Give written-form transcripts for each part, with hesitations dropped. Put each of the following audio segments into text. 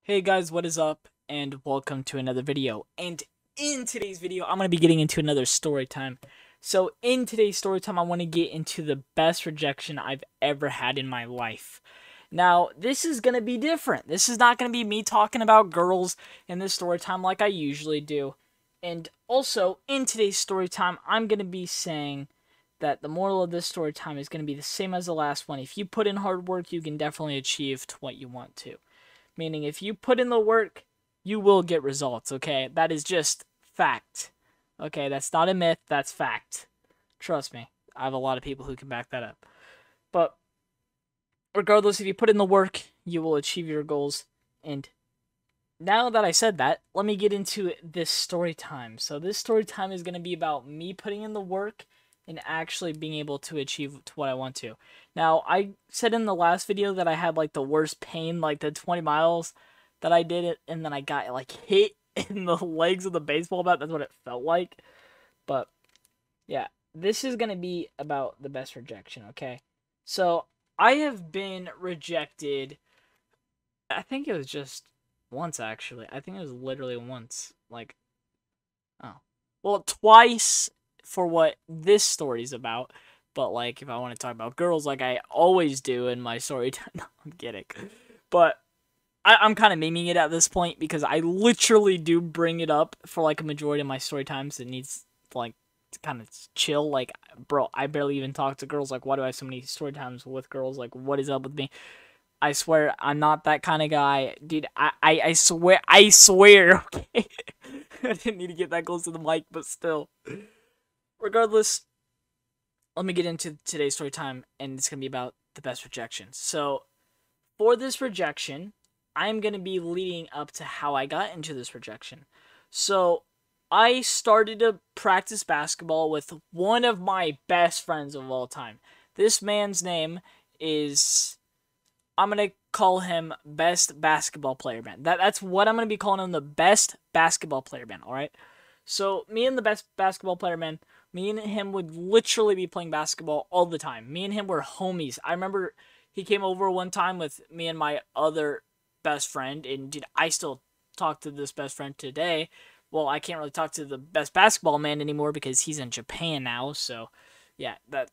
Hey guys, what is up? And welcome to another video. And in today's video, I'm going to be getting into another story time. So in today's story time, I want to get into the best rejection I've ever had in my life. Now, this is going to be different. This is not going to be me talking about girls in this story time like I usually do. And also, in today's story time, I'm going to be saying that the moral of this story time is going to be the same as the last one. If you put in hard work, you can definitely achieve what you want to. Meaning, if you put in the work, you will get results, okay? That is just fact. Okay, that's not a myth, that's fact. Trust me, I have a lot of people who can back that up. But regardless, if you put in the work, you will achieve your goals. And now that I said that, let me get into this story time. So this story time is going to be about me putting in the work and actually being able to achieve what I want to. Now, I said in the last video that I had like the worst pain, like the 20 miles that I did it, and then I got like hit in the legs of the baseball bat. That's what it felt like. But yeah, this is going to be about the best rejection, okay? So I have been rejected, I think it was just once actually. I think it was literally once. Like, oh. Well, twice for what this story's about. But, like, if I want to talk about girls like I always do in my story time, no, I'm kidding. But I'm kind of memeing it at this point because I literally do bring it up for, like, a majority of my story times. It needs, like, to kind of chill. Like, bro, I barely even talk to girls. Like, why do I have so many story times with girls? Like, what is up with me? I swear, I'm not that kind of guy. Dude, I swear, okay? I didn't need to get that close to the mic, but still. Regardless, let me get into today's story time, and it's going to be about the best rejection. So, for this rejection, I'm going to be leading up to how I got into this rejection. So, I started to practice basketball with one of my best friends of all time. This man's name is, I'm going to call him Best Basketball Player Man. That's what I'm going to be calling him, the Best Basketball Player Man, alright? So, me and the Best Basketball Player Man, me and him would literally be playing basketball all the time. Me and him were homies. I remember he came over one time with me and my other best friend, and dude, I still talk to this best friend today. Well, I can't really talk to the Best Basketball Man anymore because he's in Japan now, so yeah, that's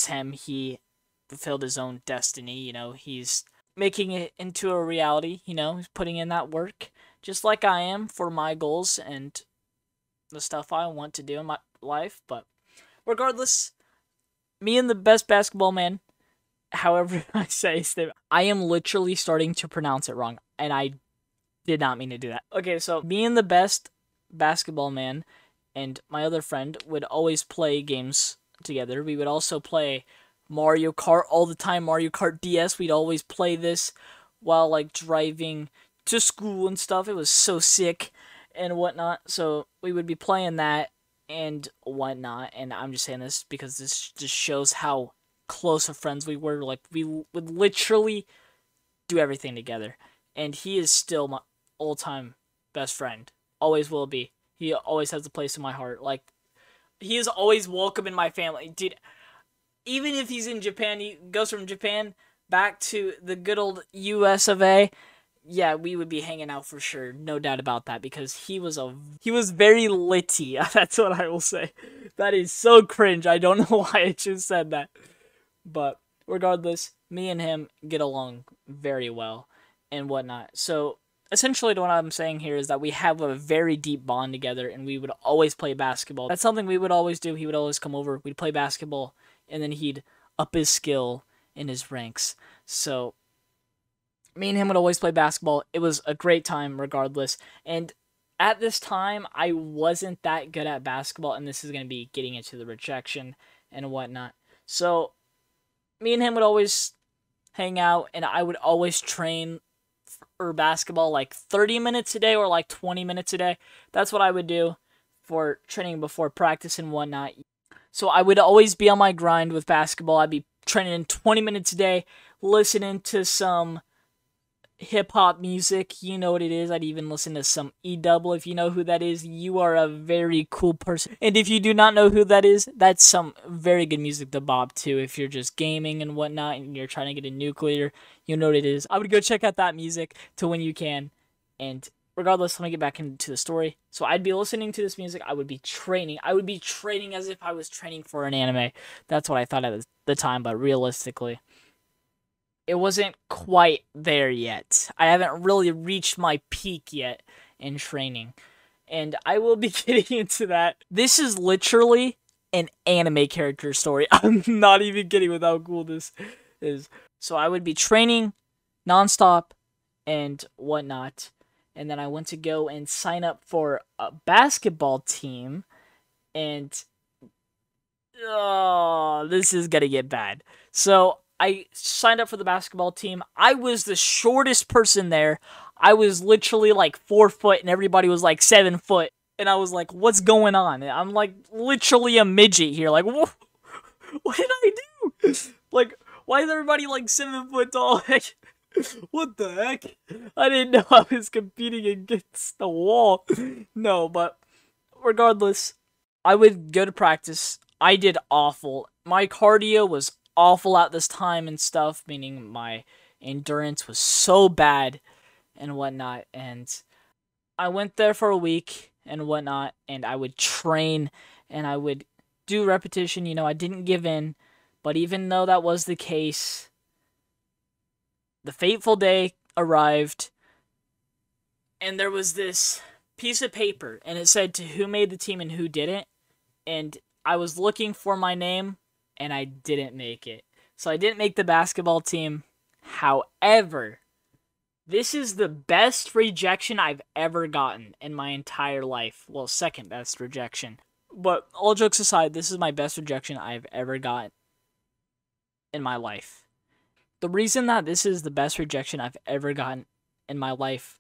him. He fulfilled his own destiny, he's making it into a reality, he's putting in that work, just like I am for my goals and the stuff I want to do in my life. But regardless, me and the Best Basketball Man, however I say his name, I am literally starting to pronounce it wrong, and I did not mean to do that. Okay, so me and the Best Basketball Man and my other friend would always play games together. We would also play Mario Kart all the time, Mario Kart DS. We'd always play this while, like, driving to school and stuff. It was so sick and whatnot. So we would be playing that and whatnot. And I'm just saying this because this just shows how close of friends we were. Like, we would literally do everything together. And he is still my all-time best friend. Always will be. He always has a place in my heart. Like, he is always welcome in my family. Dude, even if he's in Japan, he goes from Japan back to the good old US of A. Yeah, we would be hanging out for sure, no doubt about that, because he was very litty. That's what I will say. That is so cringe. I don't know why I just said that, but regardless, me and him get along very well and whatnot. So essentially, what I'm saying here is that we have a very deep bond together, and we would always play basketball. That's something we would always do. He would always come over. We'd play basketball, and then he'd up his skill in his ranks. So me and him would always play basketball. It was a great time regardless. And at this time, I wasn't that good at basketball, and this is going to be getting into the rejection and whatnot. So me and him would always hang out, and I would always train for basketball like 30 minutes a day or like 20 minutes a day. That's what I would do for training before practice and whatnot. So I would always be on my grind with basketball. I'd be training in 20 minutes a day, listening to some hip-hop music. You know what it is. I'd even listen to some E-Double. If you know who that is, you are a very cool person. And if you do not know who that is, that's some very good music to bop to. If you're just gaming and whatnot and you're trying to get a nuclear, you know what it is. I would go check out that music to when you can. And regardless, let me get back into the story. So I'd be listening to this music. I would be training. I would be training as if I was training for an anime. That's what I thought at the time, but realistically, it wasn't quite there yet. I haven't really reached my peak yet in training. And I will be getting into that. This is literally an anime character story. I'm not even kidding with how cool this is. So I would be training nonstop and whatnot. And then I went to go and sign up for a basketball team. And this is gonna get bad. So I signed up for the basketball team. I was the shortest person there. I was literally like 4 foot and everybody was like 7 foot. And I was like, what's going on? I'm like literally a midget here. Like, what did I do? Like, why is everybody like 7 foot tall? What the heck? I didn't know I was competing against the wall. No, but regardless, I would go to practice. I did awful. My cardio was awful at this time and stuff, meaning my endurance was so bad and whatnot. And I went there for a week and whatnot, and I would train and I would do repetition. You know, I didn't give in. But even though that was the case, the fateful day arrived, and there was this piece of paper, and it said to who made the team and who didn't, and I was looking for my name, and I didn't make it. So I didn't make the basketball team. However, this is the best rejection I've ever gotten in my entire life. Well, second best rejection. But all jokes aside, this is my best rejection I've ever gotten in my life. The reason that this is the best rejection I've ever gotten in my life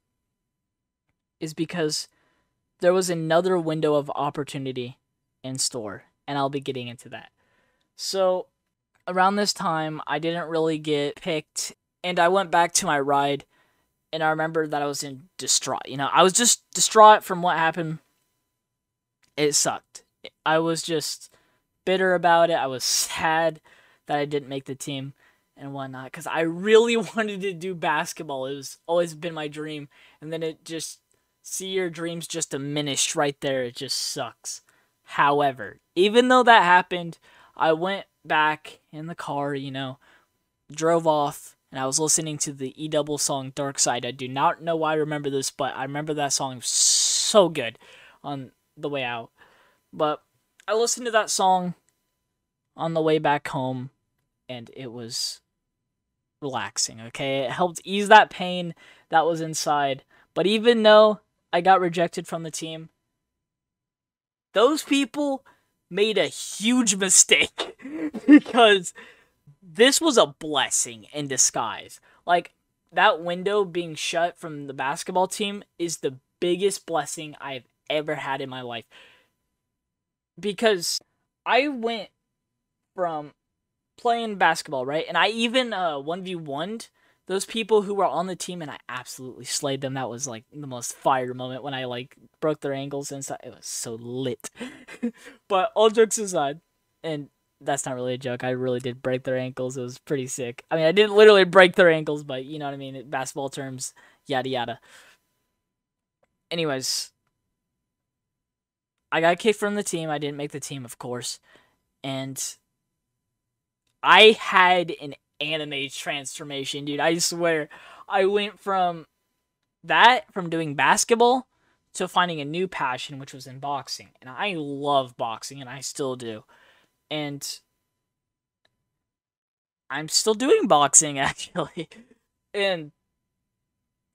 is because there was another window of opportunity in store, and I'll be getting into that. So, around this time, I didn't really get picked, and I went back to my ride, and I remember that I was in distraught. You know, I was just distraught from what happened. It sucked. I was just bitter about it. I was sad that I didn't make the team and whatnot, because I really wanted to do basketball. It was always been my dream, and then it just, see your dreams just diminished right there. It just sucks. However, even though that happened, I went back in the car, you know, drove off, and I was listening to the E-Double song Dark Side. I do not know why I remember this, but I remember that song was so good on the way out. But I listened to that song on the way back home, and it was relaxing, okay? It helped ease that pain that was inside. But even though I got rejected from the team, those people made a huge mistake because this was a blessing in disguise. Like, that window being shut from the basketball team is the biggest blessing I've ever had in my life. Because I went from playing basketball, right? And I even 1v1'd those people who were on the team, and I absolutely slayed them. That was like the most fire moment when I like broke their ankles and stuff. It was so lit. But all jokes aside, and that's not really a joke, I really did break their ankles. It was pretty sick. I mean, I didn't literally break their ankles, but you know what I mean, in basketball terms, yada yada. Anyways, I got kicked from the team. I didn't make the team, of course. And I had an anime transformation, dude. I swear. I went from doing basketball to finding a new passion, which was in boxing. And I love boxing, and I still do. And I'm still doing boxing, actually. And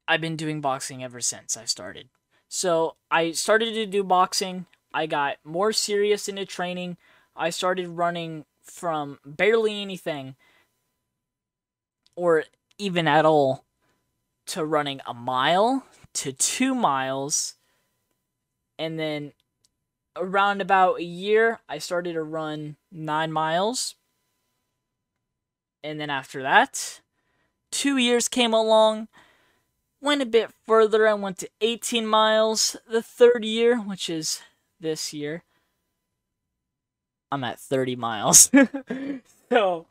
I've been doing boxing ever since I started. So I started to do boxing. I got more serious into training. I started running from barely anything, or even at all, to running a mile to 2 miles. And then around about a year, I started to run 9 miles. And then after that, 2 years came along, went a bit further, and went to 18 miles. The third year, which is this year, I'm at 30 miles. So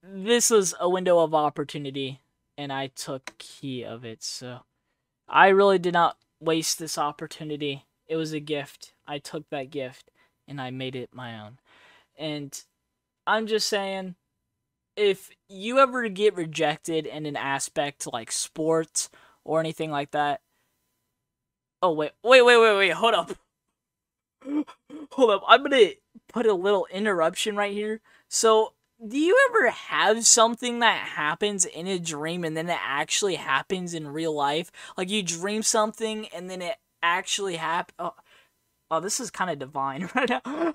this was a window of opportunity and I took key of it. So I really did not waste this opportunity. It was a gift. I took that gift and I made it my own. And I'm just saying, if you ever get rejected in an aspect like sports or anything like that. Oh, wait, hold up. Hold up, I'm gonna put a little interruption right here. So, do you ever have something that happens in a dream and then it actually happens in real life? Like, you dream something and then it actually happens. Oh, this is kind of divine right now. I'm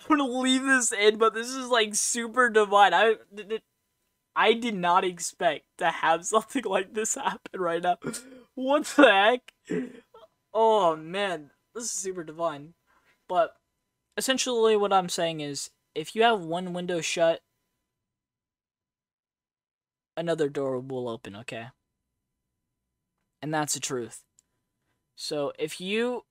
gonna leave this in, but this is like super divine. I did not expect to have something like this happen right now. What the heck? Oh man, this is super divine. But essentially what I'm saying is, if you have one window shut, another door will open, okay? And that's the truth. So if you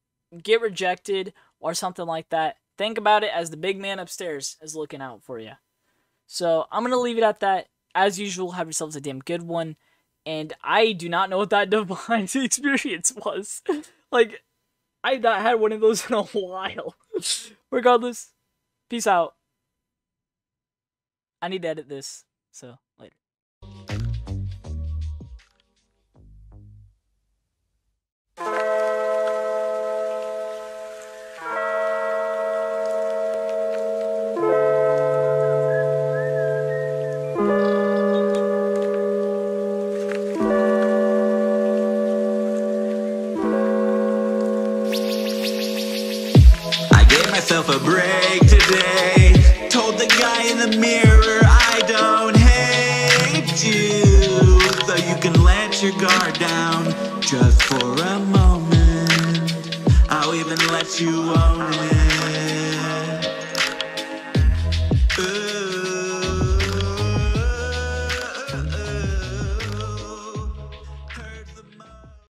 get rejected or something like that, think about it as the big man upstairs is looking out for you. So I'm going to leave it at that. As usual, have yourselves a damn good one. And I do not know what that divine experience was. Like, I've not had one of those in a while. Regardless, peace out. I need to edit this, so later. Myself a break today. Told the guy in the mirror I don't hate you, so you can let your guard down just for a moment. I'll even let you own it.